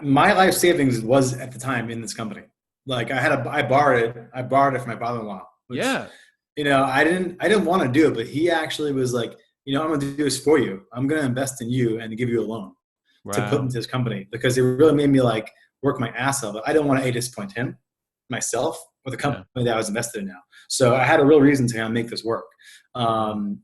My life savings was at the time in this company. Like I borrowed it from my father-in-law. Which, I didn't want to do it, but he actually was like, I'm going to do this for you. I'm going to invest in you and give you a loan to put into this company, because it really made me like work my ass off. But I didn't want to disappoint him, myself, or the company that I was invested in now. So I had a real reason to kind of make this work. And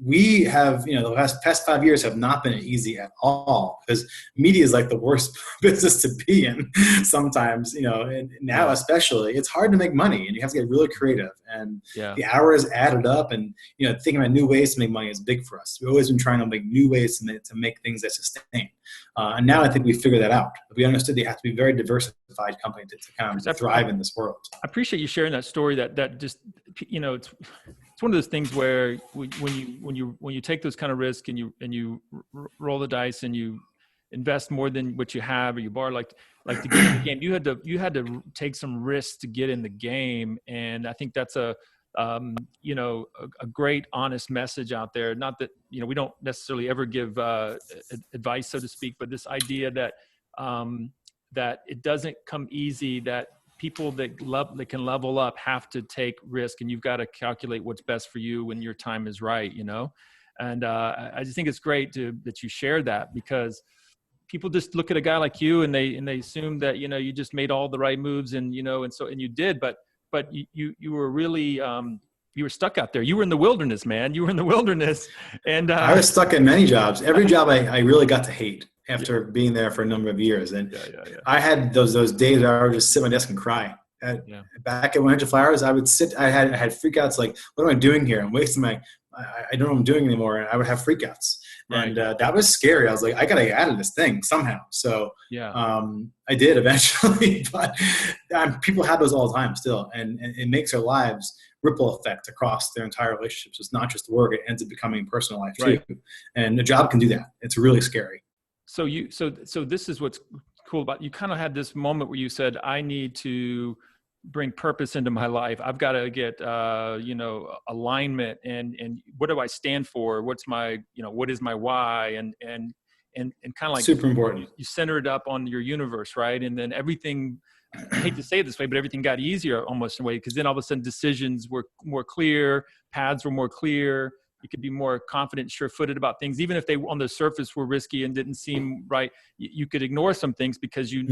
we have, the past 5 years have not been easy at all, because media is like the worst business to be in sometimes, and now especially, it's hard to make money, and you have to get really creative, and the hours added up, and, thinking about new ways to make money is big for us. We've always been trying to make new ways to make things that sustain. And now I think we figured that out. We understood they have to be a very diversified company to kind of thrive in this world. I appreciate you sharing that story. That just, it's one of those things where when you take those kind of risks and you roll the dice and you invest more than what you have, or you borrow, like to get in the game, you had to take some risks to get in the game. And I think that's a great, honest message out there. Not that, we don't necessarily ever give advice, so to speak, but this idea that that it doesn't come easy, that people that can level up have to take risk, and you've got to calculate what's best for you when your time is right, And I just think it's great that you share that, because people just look at a guy like you and they assume that, you just made all the right moves and you did, but you were really, you were stuck out there. You were in the wilderness, man. You were in the wilderness. And I was stuck in many jobs. Every job I really got to hate after being there for a number of years. And I had those days where I would just sit at my desk and cry. Back at 100 Flowers, I would sit, I had freakouts like, what am I doing here? I'm wasting I don't know what I'm doing anymore. And I would have freakouts. Right. And that was scary. I was like, I got to get out of this thing somehow. So I did eventually, but people have those all the time still. And it makes their lives ripple effect across their entire relationships. It's not just work. It ends up becoming personal life too. And a job can do that. It's really scary. So so this is what's cool about, you kind of had this moment where you said, I need to bring purpose into my life. I've got to get, alignment and what do I stand for? What's my, what is my why? And kind of like super important. You center it up on your universe, right? And then everything, I hate to say it this way, but everything got easier almost in a way, because then all of a sudden decisions were more clear, paths were more clear. You could be more confident, sure-footed about things, even if they on the surface were risky and didn't seem right. You could ignore some things because you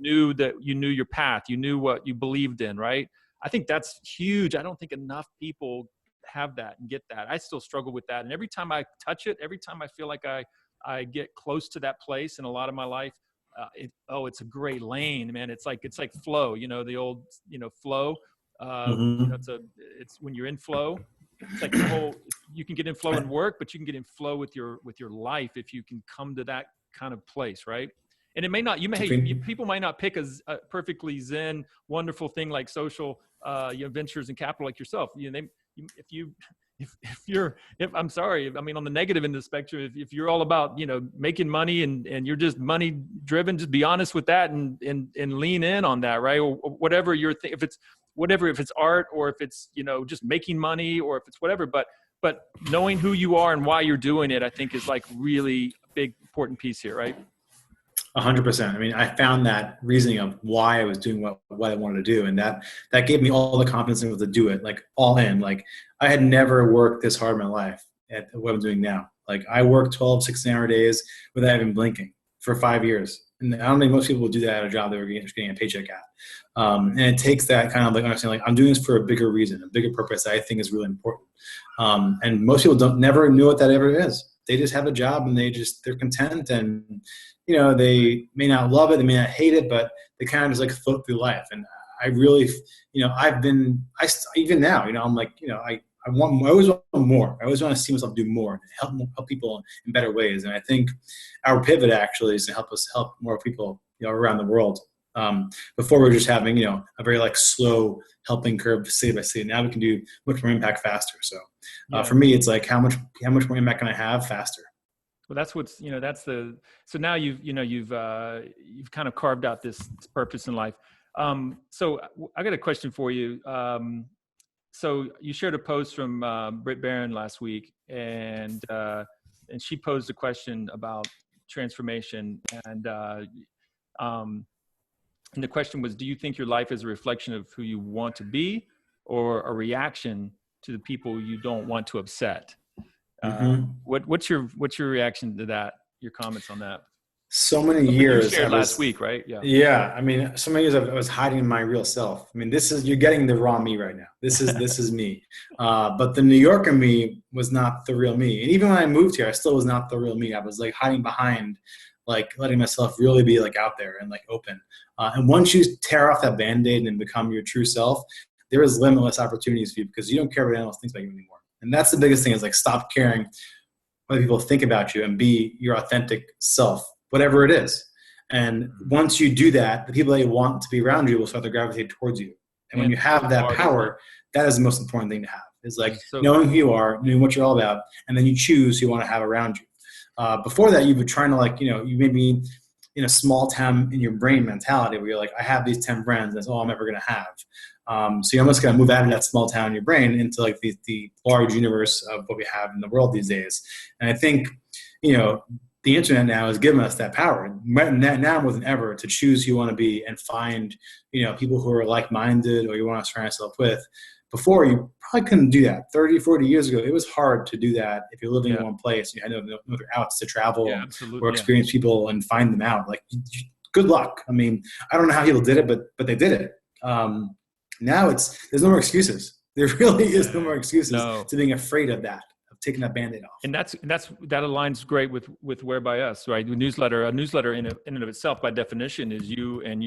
knew that you knew your path, you knew what you believed in, right? I think that's huge. I don't think enough people have that and get that. I still struggle with that, and every time I touch it, every time I feel like I get close to that place in a lot of my life, it's a great lane, man. It's like flow, the old flow. It's when you're in flow. It's like you can get in flow in work, but you can get in flow with your life if you can come to that kind of place, right? And it may not, people might not pick a perfectly zen, wonderful thing like social ventures and capital like yourself. If I'm sorry, I mean, on the negative end of the spectrum, if you're all about, making money and you're just money driven, just be honest with that and lean in on that, right? Or whatever if it's art or if it's, just making money or if it's whatever, but knowing who you are and why you're doing it, I think is like really a big, important piece here, right? 100%. I mean, I found that reasoning of why I was doing what I wanted to do. And that gave me all the confidence to do it, like all in. Like I had never worked this hard in my life at what I'm doing now. Like I worked 12, 16-hour days without even blinking for 5 years. And I don't think most people would do that at a job they were getting a paycheck at. And it takes that kind of like understanding, like I'm doing this for a bigger reason, a bigger purpose that I think is really important. And most people never knew what that ever is. They just have a job and they're content and, they may not love it, they may not hate it, but they kind of just like float through life. And I really, even now, I'm like, I always want more. I always want to see myself do more, help people in better ways. And I think our pivot actually is to help more people, around the world. Before we were just having, a very like slow helping curve city by city. Now we can do much more impact faster. So for me, it's like how much more impact can I have faster? Well, that's what's, so now you've kind of carved out this purpose in life. So I got a question for you. So you shared a post from Britt Barron last week, and she posed a question about transformation, and the question was, do you think your life is a reflection of who you want to be, or a reaction to the people you don't want to upset? What's your reaction to that? Your comments on that? So many years. You shared last week, right? Yeah. Yeah. I mean, so many years I was hiding my real self. I mean, you're getting the raw me right now. This is me. But the New Yorker me was not the real me. And even when I moved here, I still was not the real me. I was like hiding behind, like letting myself really be like out there and like open. And once you tear off that Band-Aid and become your true self, there is limitless opportunities for you because you don't care what anyone else thinks about you anymore. And that's the biggest thing is like stop caring what people think about you and be your authentic self, whatever it is. And once you do that, the people that you want to be around you will start to gravitate towards you. And when you have that power, that is the most important thing to have. Is like knowing who you are, knowing what you're all about, and then you choose who you want to have around you. Before that, you've been trying to you may be in a small town in your brain mentality where you're like, I have these 10 friends, that's all I'm ever going to have. So you're almost going to move out of that small town in your brain into like the large universe of what we have in the world these days. And I think, the internet now has given us that power now more than ever to choose who you want to be and find, people who are like-minded or you want to surround yourself with. Before, you probably couldn't do that. 30, 40 years ago, it was hard to do that if you're living in one place. You had no other outs to travel or experience people and find them out. Like, good luck. I mean, I don't know how people did it, but they did it. Now there's no more excuses. There really is no more excuses to being afraid of that, of taking that Band-Aid off. And that aligns great with Where by Us, right? A newsletter in and of itself, by definition, is you and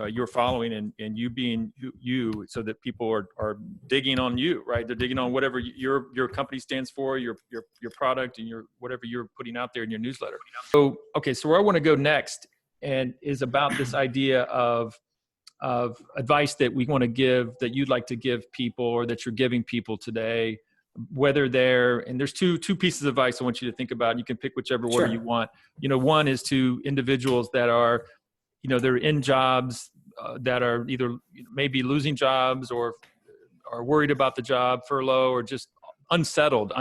your following and you being you, so that people are digging on you, right? They're digging on whatever your company stands for, your product, and whatever you're putting out there in your newsletter. So where I want to go next and is about this idea of advice that we want to give, that you'd like to give people, or that you're giving people today, whether and there's two pieces of advice I want you to think about. You can pick whichever order you want. One is to individuals that are, they're in jobs that are either maybe losing jobs or are worried about the job, furlough, or just unsettled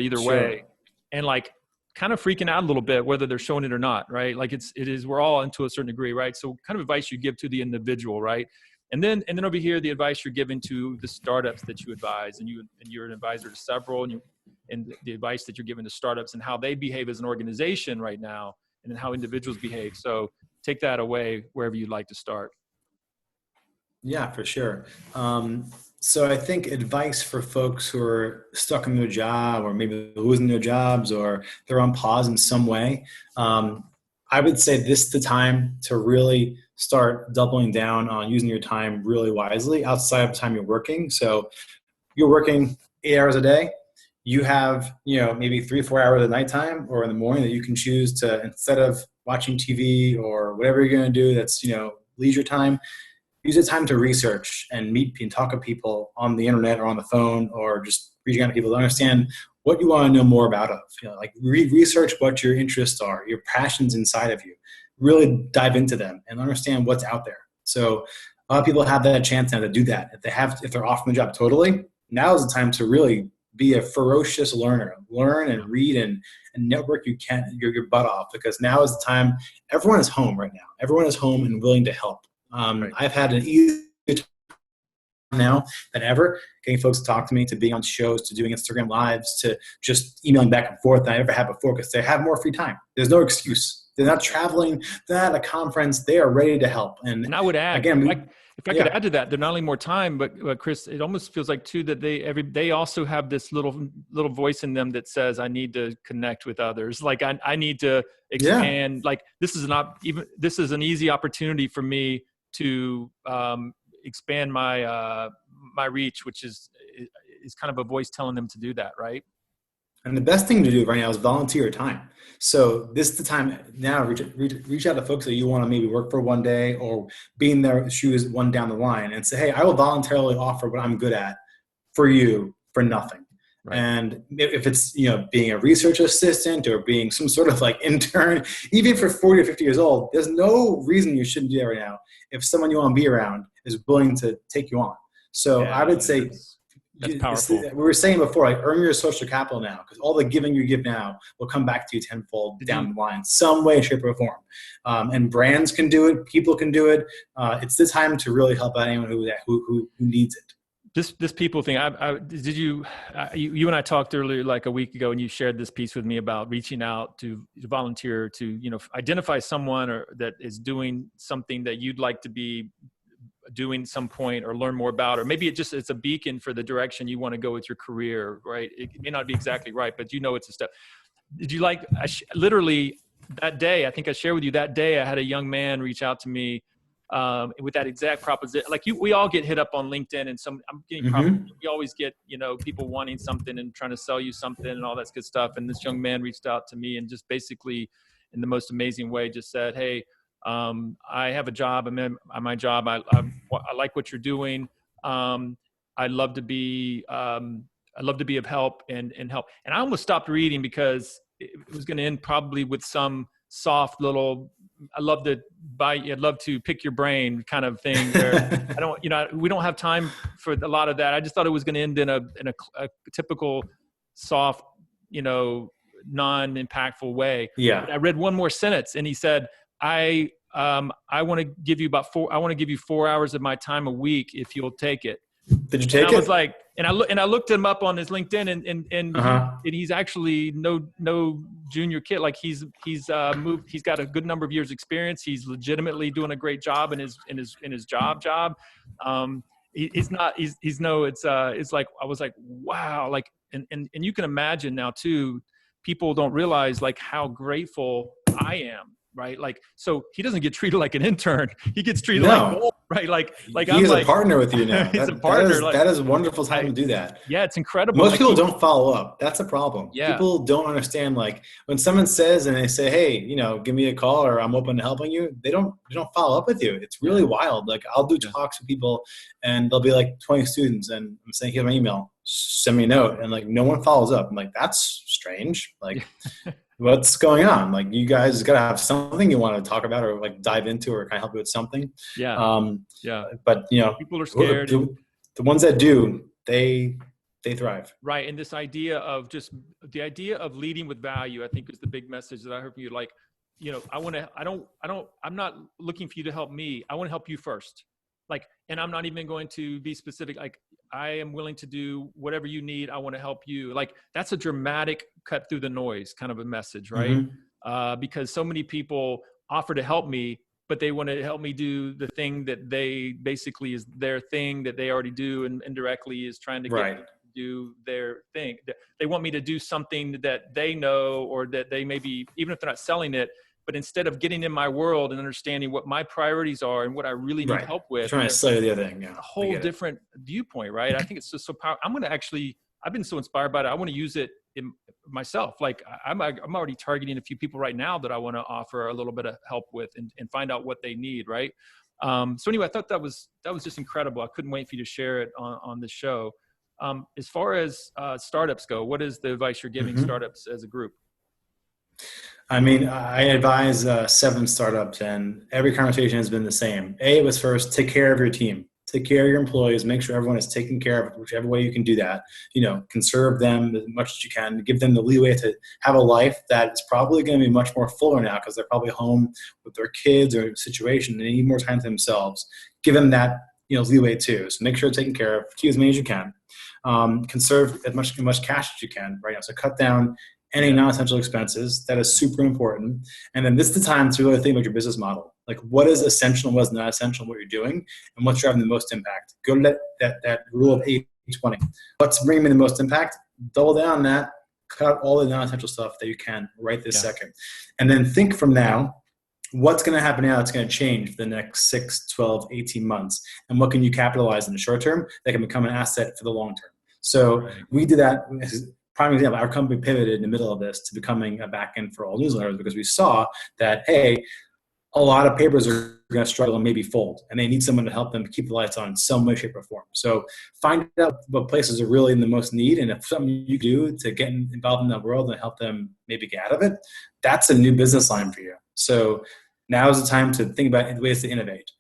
either way. And like, kind of freaking out a little bit, whether they're showing it or not, right? Like we're all into a certain degree, right? So kind of advice you give to the individual, right? And then over here, the advice you're giving to the startups that you advise, and you're an advisor to several, and the advice that you're giving to startups and how they behave as an organization right now, and then how individuals behave. So take that away wherever you'd like to start. Yeah, for sure. So I think advice for folks who are stuck in their job, or maybe losing their jobs, or they're on pause in some way, I would say this is the time to really start doubling down on using your time really wisely outside of the time you're working. So you're working 8 hours a day. You have, maybe 3-4 hours at nighttime or in the morning that you can choose to, instead of watching TV or whatever you're going to do that's, leisure time, use the time to research and meet and talk to people on the internet or on the phone, or just reaching out to people to understand what you want to know more about. Research what your interests are, your passions inside of you. Really dive into them and understand what's out there. So a lot of people have that chance now to do that. If they're off from the job totally, now is the time to really be a ferocious learner. Learn and read and network your butt off, because now is the time. Everyone is home right now. Everyone is home and willing to help. Right. I've had an easier time now than ever getting folks to talk to me, to being on shows, to doing Instagram lives, to just emailing back and forth than I ever had before, because they have more free time. There's no excuse. They're not traveling. They're not at a conference. They are ready to help. And I would add, again, if I could add to that, they're not only more time, but Chris, it almost feels like too that they also have this little voice in them that says, I need to connect with others. Like I need to expand. Yeah. Like this is an easy opportunity for me to expand my reach, which is kind of a voice telling them to do that, right? And the best thing to do right now is volunteer your time. So this is the time now, reach out to folks that you want to maybe work for one day, or be in their shoes one down the line, and say, hey, I will voluntarily offer what I'm good at for you for nothing. Right. And if it's, being a research assistant or being some sort of like intern, even for 40 or 50 years old, there's no reason you shouldn't do that right now if someone you want to be around is willing to take you on. So I would say, that's powerful. We were saying before, earn your social capital now, because all the giving you give now will come back to you tenfold down the line, some way, shape, or form. And brands can do it. People can do it. It's the time to really help out anyone who needs it. This people thing, you and I talked earlier, like a week ago, and you shared this piece with me about reaching out to volunteer, to identify someone that is doing something that you'd like to be doing some point, or learn more about, or maybe it's a beacon for the direction you want to go with your career, right? It may not be exactly right, but it's a step. Did you literally that day, I think I shared with you that day, I had a young man reach out to me with that exact proposition. Like we all get hit up on LinkedIn, and I'm getting we always get, people wanting something and trying to sell you something and all that good stuff. And this young man reached out to me and just basically in the most amazing way of said, hey, I have a job. I'm in my job. I like what you're doing. I'd love to be of help and help. And I almost stopped reading because it was going to end probably with some soft little, I'd love to pick your brain kind of thing where we don't have time for a lot of that. I just thought it was going to end in a typical soft, non-impactful way. Yeah. But I read one more sentence, and he said, I want to give you 4 hours of my time a week if you'll take it. Did you take it? And I was like, and I looked him up on his LinkedIn, and he's actually no junior kid. Like he's moved. He's got a good number of years experience. He's legitimately doing a great job in his job. It's like, I was like, wow. Like, and you can imagine now too, people don't realize like how grateful I am. Right. Like, so he doesn't get treated like an intern. He gets treated like gold, right. Like he's a partner with you now. He's a partner. That is a wonderful time to do that. Yeah. It's incredible. Most people don't follow up. That's a problem. Yeah. People don't understand, like when someone says and they say, hey, give me a call or I'm open to helping you. They don't follow up with you. It's really wild. Like I'll do talks with people and there'll be like 20 students and I'm saying, here's my email, send me a note. And like, no one follows up. I'm like, that's strange. Like, what's going on? Like you guys got to have something you want to talk about or like dive into or can I help you with something? Yeah. But people are scared. The ones that do, they thrive. Right. And this idea of leading with value, I think is the big message that I heard from you. Like, I'm not looking for you to help me. I want to help you first. Like, and I'm not even going to be specific. Like, I am willing to do whatever you need. I want to help you. Like, that's a dramatic cut through the noise kind of a message, right? Mm-hmm. Because so many people offer to help me, but they want to help me do the thing that they basically is their thing that they already do, and indirectly is trying to get me to do their thing. They want me to do something that they know, or that they maybe, even if they're not selling it, but instead of getting in my world and understanding what my priorities are and what I really need help with, trying to sell you the other thing. Yeah, a whole different viewpoint, right? I think it's just so powerful. I've been so inspired by it. I want to use it in myself. Like I'm already targeting a few people right now that I want to offer a little bit of help with and find out what they need, right? So anyway, I thought that was just incredible. I couldn't wait for you to share it on this show. As far as startups go, what is the advice you're giving startups as a group? I mean, I advise 7 startups, and every conversation has been the same. It was first, take care of your team. Take care of your employees. Make sure everyone is taken care of, whichever way you can do that. Conserve them as much as you can. Give them the leeway to have a life that's probably going to be much more fuller now because they're probably home with their kids or situation. They need more time to themselves. Give them that leeway too. So make sure they're taken care of. Keep as many as you can. Conserve as much cash as you can right now. So cut down any non-essential expenses. That is super important. And then this is the time to really think about your business model. Like what is essential and what's not essential in what you're doing and what's driving the most impact. Go to that rule of 80-20. What's bringing me the most impact? Double down on that. Cut out all the non-essential stuff that you can right this second. And then think from now, what's going to happen now that's going to change for the next 6, 12, 18 months? And what can you capitalize in the short term that can become an asset for the long term? So we did that. Prime example, our company pivoted in the middle of this to becoming a backend for all newsletters because we saw that, hey, a lot of papers are going to struggle and maybe fold, and they need someone to help them keep the lights on in some way, shape, or form. So find out what places are really in the most need, and if something you do to get involved in that world and help them maybe get out of it, that's a new business line for you. So now is the time to think about ways to innovate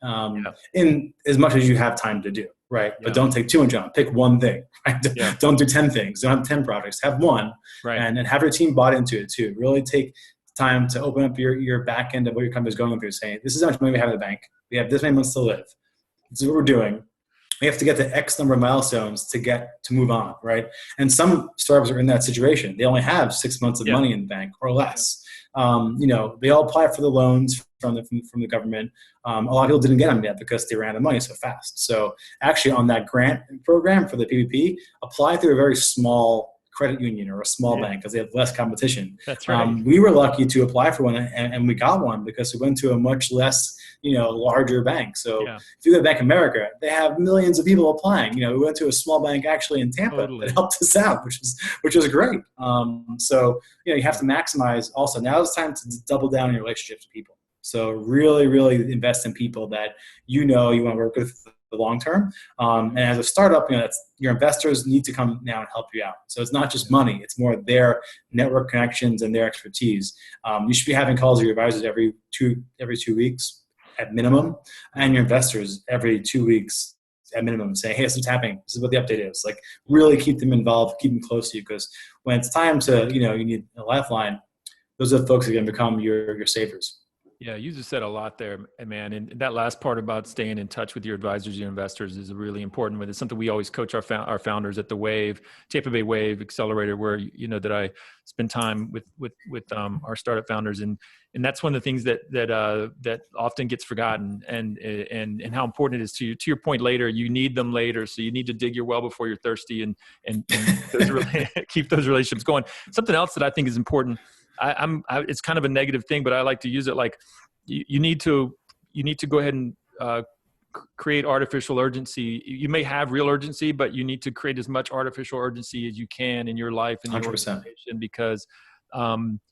in as much as you have time to do. Right. But don't take too much on. Pick one thing. Right? Yeah. Don't do 10 things. Don't have 10 projects. Have one. Right. And have your team bought into it too. Really take time to open up your back end of what your company is going through, saying, this is how much money we have in the bank. We have this many months to live. This is what we're doing. We have to get to X number of milestones to move on. Right. And some startups are in that situation. They only have 6 months of money in the bank or less. They all apply for the loans from the government. A lot of people didn't get them yet because they ran out of money so fast. So actually on that grant program for the PPP, apply through a very small credit union or a small bank because they have less competition. That's right. We were lucky to apply for one and we got one because we went to a much less, larger bank. So if you go to Bank of America, they have millions of people applying. We went to a small bank actually in Tampa that helped us out, which was great. So you have to maximize also. Now it's time to double down on your relationships with people. So really, really invest in people that you want to work with for the long term. And as a startup, that's your investors need to come now and help you out. So it's not just money; it's more their network connections and their expertise. You should be having calls with your advisors every two weeks at minimum, and your investors every 2 weeks at minimum, saying, hey, this is what's happening. This is what the update is. Like, really keep them involved, keep them close to you, because when it's time to, you need a lifeline, those are the folks that are going to become your savers. Yeah, you just said a lot there, man. And that last part about staying in touch with your advisors, your investors, is a really important one. It's something we always coach our founders at the Wave, Tampa Bay Wave Accelerator, where that I spend time with our startup founders, and that's one of the things that often gets forgotten, and how important it is to your point later. You need them later, so you need to dig your well before you're thirsty, and keep those relationships going. Something else that I think is important. It's kind of a negative thing, but I like to use it like you need to go ahead and create artificial urgency. You may have real urgency, but you need to create as much artificial urgency as you can in your life and your 100%. organization, because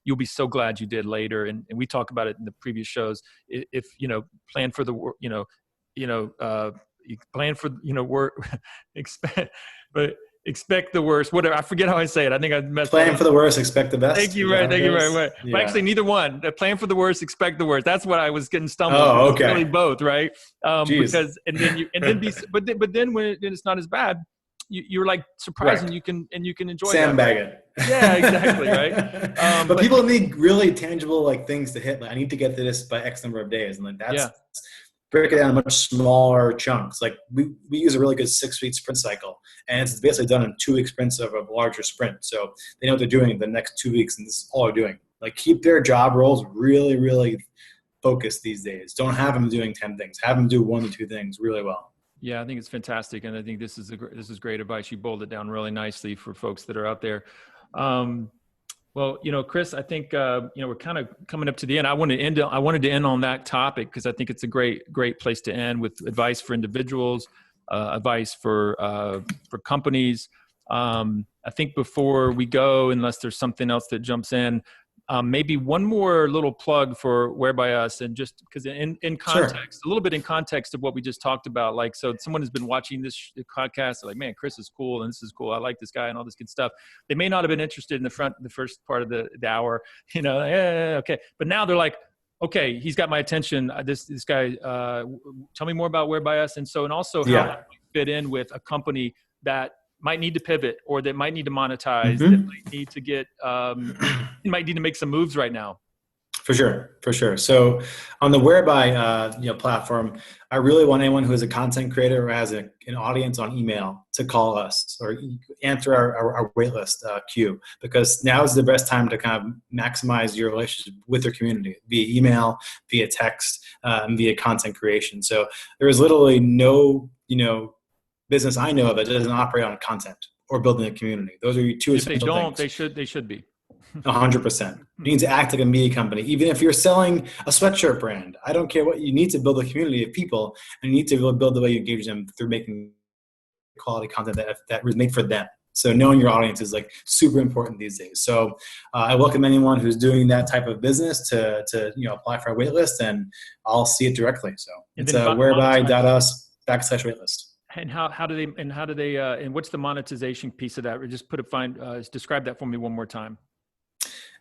you'll be so glad you did later. And we talk about it in the previous shows. If plan for the plan for work, expect the worst. Whatever. I forget how I say it. I think I messed up. Plan for the worst, expect the best. Thank you. Right. Yeah. But actually, neither one. Plan for the worst, expect the worst. That's what I was getting stumbled. Oh, okay. It's really both, right? Because but then when it's not as bad, you're like surprised, and you can enjoy sandbag it. Yeah, exactly. Right. But people need really tangible things to hit. Like, I need to get to this by X number of days, and that's. Break it down in much smaller chunks. Like we use a really good 6-week sprint cycle, and it's basically done in 2-week sprints of a larger sprint. So they know what they're doing the next 2 weeks, and this is all they're doing. Like, keep their job roles really, really focused these days. Don't have them doing 10 things. Have them do 1 to 2 things really well. Yeah, I think it's fantastic, and I think this is great advice. You boiled it down really nicely for folks that are out there. Well, Chris, I think, we're kind of coming up to the end. I wanted to end on that topic because I think it's a great place to end, with advice for individuals, advice for companies. I think before we go, unless there's something else that jumps in, maybe one more little plug for Where By Us, and just because in context, a little bit in context of what we just talked about. Like, so someone has been watching this podcast, they're like, man, Chris is cool, and this is cool. I like this guy and all this good stuff. They may not have been interested in the first part of the hour, okay. But now they're like, okay, he's got my attention. This guy, tell me more about Where By Us. And also how that fit in with a company that might need to pivot, or that might need to monetize, that might need to get, might need to make some moves right now. For sure. So on the Whereby platform, I really want anyone who is a content creator or has an audience on email to call us or answer our waitlist queue, because now is the best time to kind of maximize your relationship with your community via email, via text, and via content creation. So there is literally no, business I know of that doesn't operate on content or building a community. Those are your two essential things. They should be. 100%. You need to act like a media company. Even if you're selling a sweatshirt brand, I don't care what, you need to build a community of people, and you need to build the way you engage them through making quality content that was made for them. So knowing your audience is super important these days. So I welcome anyone who's doing that type of business to apply for a waitlist, and I'll see it directly. So it's whereby.us/waitlist. And how do they and what's the monetization piece of that? Just describe that for me one more time.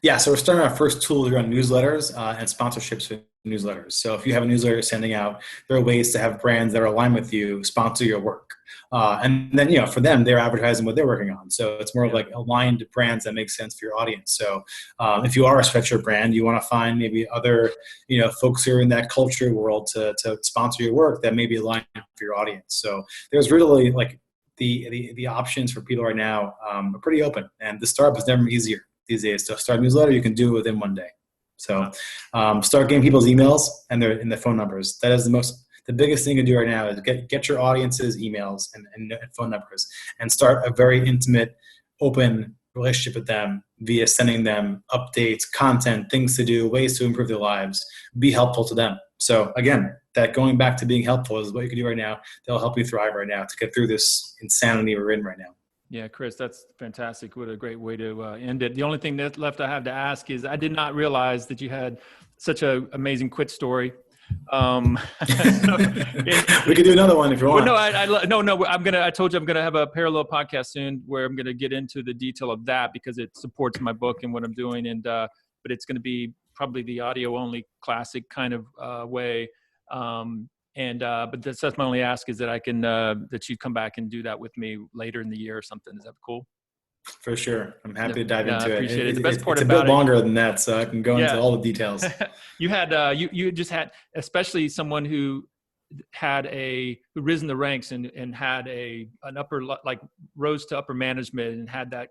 Yeah, so we're starting our first tool here on newsletters and sponsorships for newsletters. So if you have a newsletter you're sending out, there are ways to have brands that are aligned with you sponsor your work. And then, for them, they're advertising what they're working on. So it's more of aligned brands that make sense for your audience. So if you are a sweatshirt brand, you want to find maybe other, folks who are in that culture world to sponsor your work that may be aligned for your audience. So there's really the options for people right now are pretty open, and the startup is never easier these days. To start a newsletter, you can do it within one day. So start getting people's emails and their phone numbers. That is the biggest thing to do right now is get your audience's emails and phone numbers, and start a very intimate, open relationship with them via sending them updates, content, things to do, ways to improve their lives, be helpful to them. So again, that going back to being helpful is what you can do right now. They'll help you thrive right now to get through this insanity we're in right now. Yeah, Chris, that's fantastic. What a great way to end it. The only thing that's left I have to ask is, I did not realize that you had such an amazing quit story. We could do another one if you want. Well, no. I told you I'm gonna have a parallel podcast soon where I'm gonna get into the detail of that, because it supports my book and what I'm doing. And but it's gonna be probably the audio only classic kind of way. But that's my only ask, is that I can, that you come back and do that with me later in the year or something. Is that cool? For sure. I'm happy to dive into I appreciate it. The best part it's about a bit longer than that, so I can go into all the details. You had, you just had, especially someone who risen the ranks and had an upper, like rose to upper management and had that,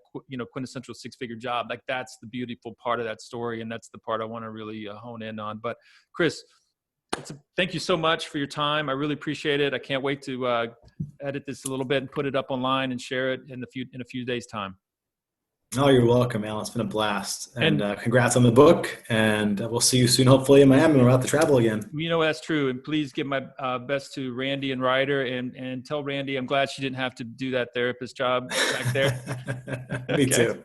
quintessential 6-figure job. Like that's the beautiful part of that story. And that's the part I want to really hone in on. But Chris, thank you so much for your time. I really appreciate it. I can't wait to edit this a little bit and put it up online and share it in a few days' time. Oh, you're welcome, Alan. It's been a blast. And congrats on the book. And we'll see you soon, hopefully, in Miami. We're about to travel again. That's true. And please give my best to Randy and Ryder, and tell Randy I'm glad she didn't have to do that therapist job back there. Me too.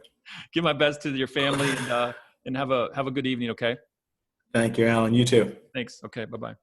Give my best to your family, and have a good evening, okay? Thank you, Alan. You too. Thanks. Okay, bye-bye.